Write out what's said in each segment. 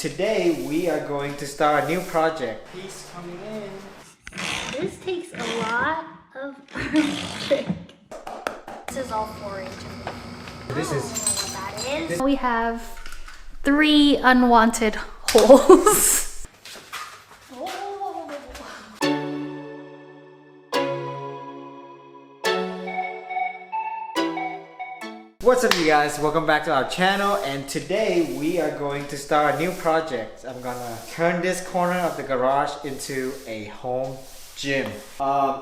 Today we are going to start a new project. He's coming in. This takes a lot of arm. This is all 4-inch. This is What that is. We have 3 unwanted holes. What's up you guys, welcome back to our channel, and today we are going to start a new project. I'm gonna turn this corner of the garage into a home gym.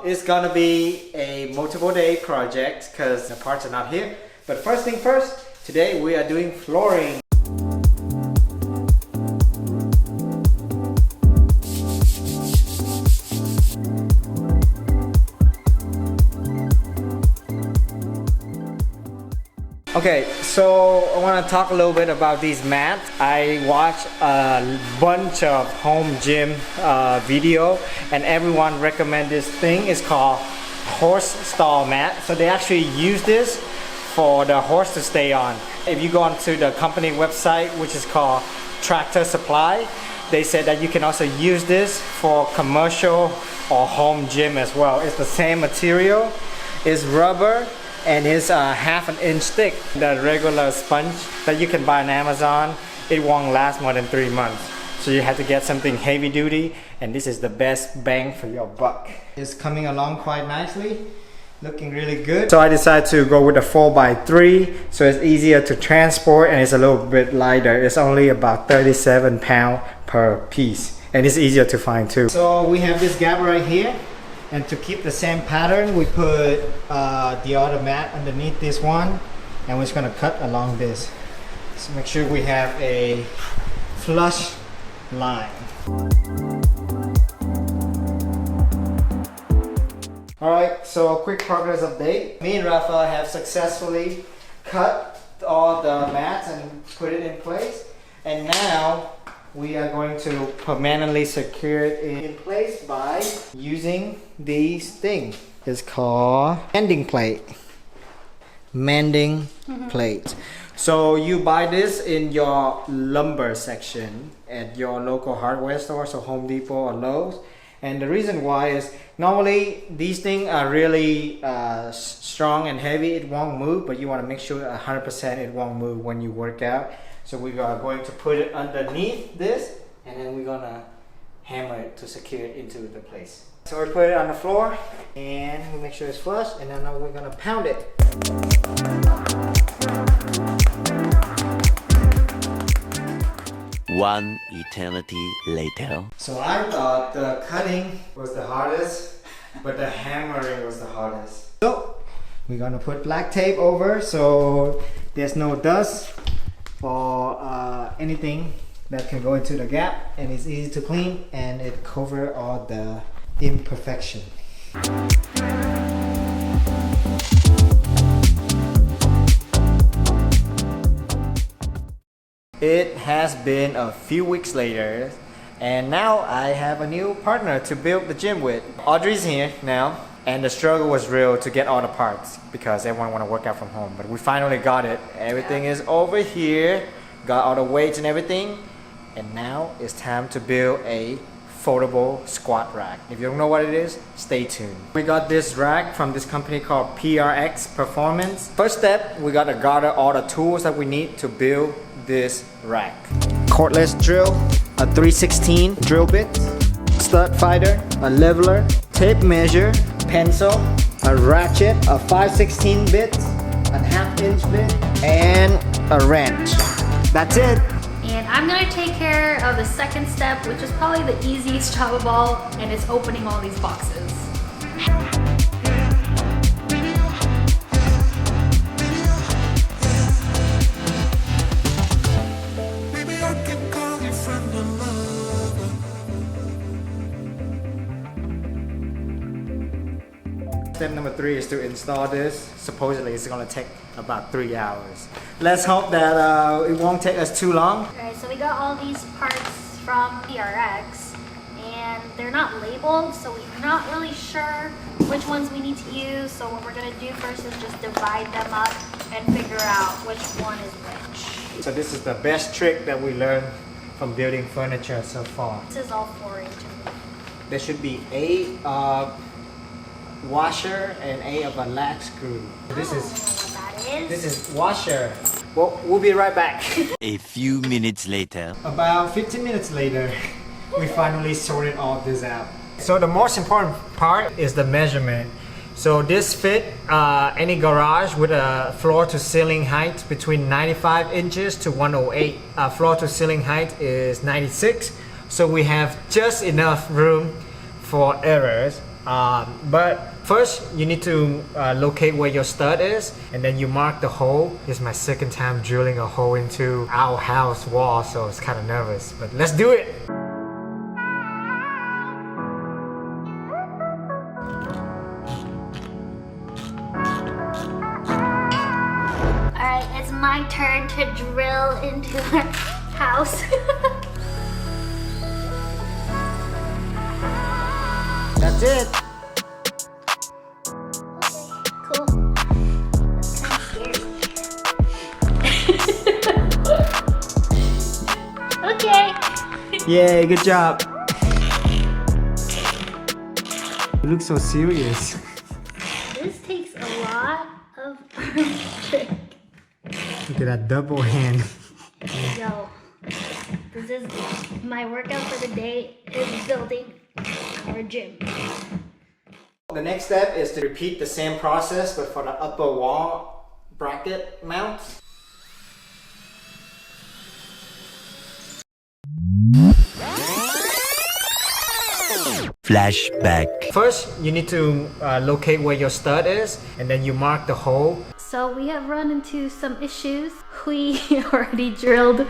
It's gonna be a multiple day project because the parts are not here. But first thing first, today we are doing flooring. Okay, so I want to talk a little bit about these mats. I watched a bunch of home gym video, and everyone recommend this thing. It's called horse stall mat. So they actually use this for the horse to stay on. If you go onto the company website, which is called Tractor Supply, they said that you can also use this for commercial or home gym as well. It's the same material, it's rubber, and it's a half-inch thick. The regular sponge that you can buy on Amazon, it won't last more than 3 months. So you have to get something heavy duty, and this is the best bang for your buck. It's coming along quite nicely, looking really good. So I decided to go with a 4x3, so it's easier to transport and it's a little bit lighter. It's only about 37 pounds per piece, and it's easier to find too. So we have this gap right here. And to keep the same pattern, we put the other mat underneath this one, and we're just gonna cut along this. So make sure we have a flush line. Alright, so quick progress update. Me and Referral have successfully cut all the mats and put it in place. And now we are going to permanently secure it in place by using these things. It's called mending plate. Mending plate. So you buy this in your lumber section at your local hardware store, so Home Depot or Lowe's. And the reason why is normally these things are really strong and heavy. It won't move, but you want to make sure 100% it won't move when you work out. So we are going to put it underneath this, and then we're gonna hammer it to secure it into the place. So we put it on the floor, and we make sure it's flush, and then we're gonna pound it. One eternity later. So I thought the cutting was the hardest, but the hammering was the hardest. So we're gonna put black tape over so there's no dust or anything that can go into the gap, and it's easy to clean, and it covers all the imperfection. It has been a few weeks later, and now I have a new partner to build the gym with. Audrey's here now, and the struggle was real to get all the parts because everyone want to work out from home, but we finally got it. Everything is over here, got all the weights and everything, and now it's time to build a foldable squat rack. If you don't know what it is, stay tuned. We got this rack from this company called PRX Performance. First step, we gotta gather all the tools that we need to build this rack. Cordless drill, a 3/16 drill bit, stud finder, a leveler, tape measure, pencil, a ratchet, a 5/16 bit, a 1/2-inch bit, and a wrench. That's it. And I'm gonna take care of the second step, which is probably the easiest job of all, and it's opening all these boxes. Step number 3 is to install this. Supposedly it's gonna take about 3 hours. Let's hope that it won't take us too long. Alright, so we got all these parts from PRX, and they're not labeled, so we're not really sure which ones we need to use. So what we're gonna do first is just divide them up and figure out which one is which. So this is the best trick that we learned from building furniture so far. This is all 4 inches. There should be 8 washer and 8 of a latch screw. This is washer. Well, we'll be right back. A few minutes later. About 15 minutes later, we finally sorted all this out. So the most important part is the measurement. So this fit any garage with a floor to ceiling height between 95 inches to 108. Floor to ceiling height is 96. So we have just enough room for errors. But first you need to locate where your stud is, and then you mark the hole. This is my second time drilling a hole into our house wall, so it's kind of nervous, but let's do it. Alright, it's my turn to drill into our house. That's it. Cool. That's kind of scary. Okay. Yay, good job. You look so serious. This takes a lot of trick. Look at that double hand. Yo, this is my workout for the day is building our gym. The next step is to repeat the same process, but for the upper wall bracket mount. Flashback. First, you need to locate where your stud is, and then you mark the hole. So we have run into some issues. We already drilled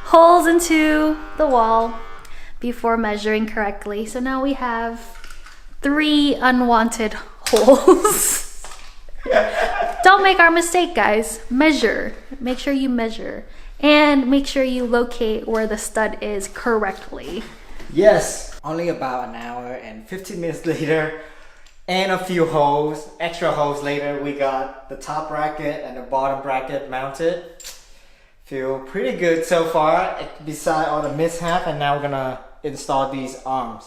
holes into the wall before measuring correctly. So now we have 3 unwanted holes. Don't make our mistake, guys. Measure. Make sure you measure. And make sure you locate where the stud is correctly. Yes, only about an hour and 15 minutes later, and a few holes, extra holes later, we got the top bracket and the bottom bracket mounted. Feel pretty good so far, beside all the mishap, and now we're gonna install these arms.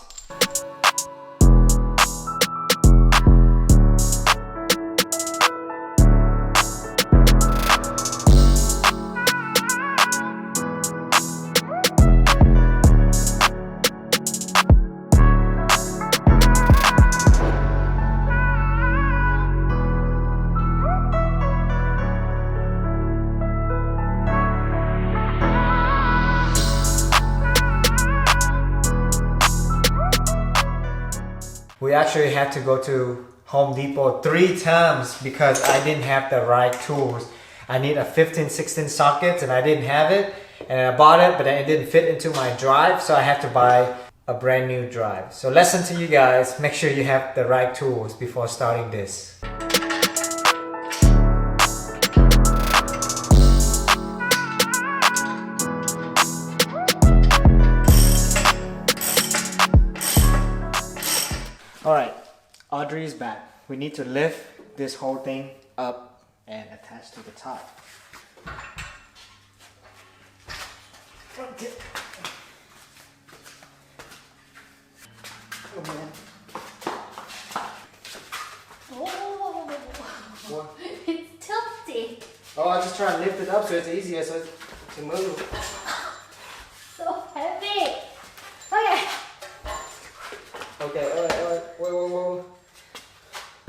We actually had to go to Home Depot 3 times because I didn't have the right tools. I need a 15-16 sockets and I didn't have it, and I bought it, but then it didn't fit into my drive, so I had to buy a brand new drive. So lesson to you guys, make sure you have the right tools before starting this. Alright, Audrey is back. We need to lift this whole thing up and attach to the top. Okay. Oh man. Oh, What? it's tilty. Oh, I just try and lift it up so it's easier to move. So heavy. Okay. Okay, alright, whoa.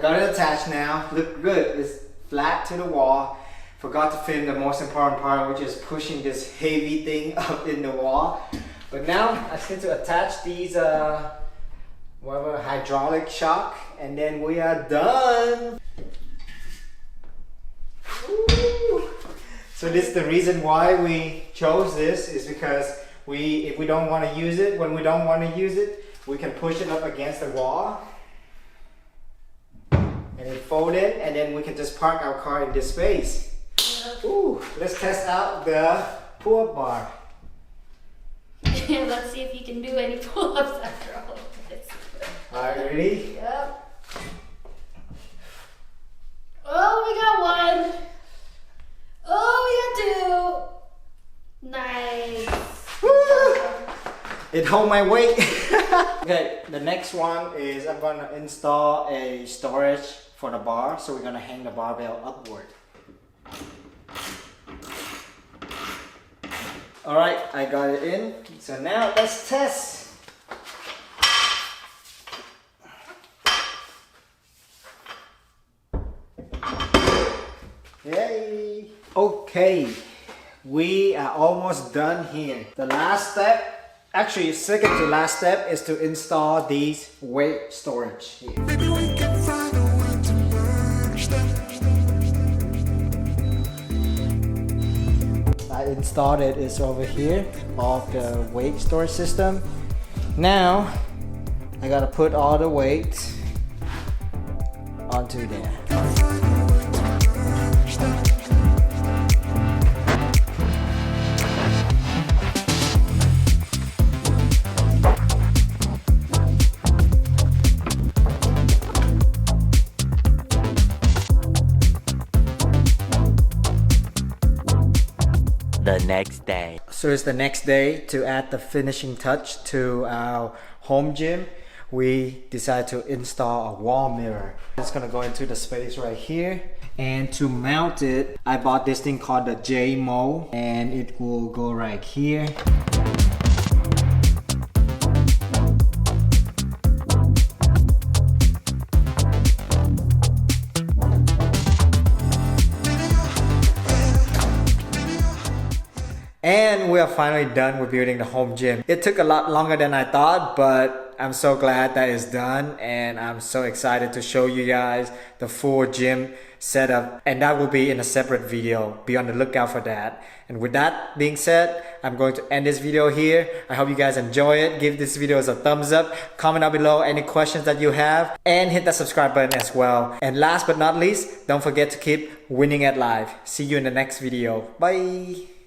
Got it attached now. Look good. It's flat to the wall. Forgot to film the most important part, which is pushing this heavy thing up in the wall. But now I just need to attach these whatever hydraulic shock, and then we are done. Woo. So this is the reason why we chose this, is because if we don't want to use it, when we don't want to use it, we can push it up against the wall and then fold it, and then we can just park our car in this space. Ooh, let's test out the pull-up bar. Let's see if you can do any pull-ups after all of this. Alright, ready? Yep. Oh, we got 1. Oh, we got 2. Nice. Woo! it hold my weight. Okay, the next one is I'm gonna install a storage for the bar. So we're gonna hang the barbell upward. Alright, I got it in. So now let's test. Yay! Okay, we are almost done here. The last step, actually second to last step, is to install these weight storage here. Maybe we can find a way to merge them. I installed it, it's over here, of the weight storage system. Now, I gotta put all the weight onto there. The next day. So it's the next day to add the finishing touch to our home gym. We decided to install a wall mirror. It's gonna go into the space right here. And to mount it, I bought this thing called the J-Mo, and it will go right here. And we are finally done with building the home gym. It took a lot longer than I thought, but I'm so glad that it's done, and I'm so excited to show you guys the full gym setup, and that will be in a separate video. Be on the lookout for that. And with that being said, I'm going to end this video here. I hope you guys enjoy it. Give this video a thumbs up, comment down below any questions that you have, and hit that subscribe button as well. And last but not least, don't forget to keep winning at life. See you in the next video. Bye.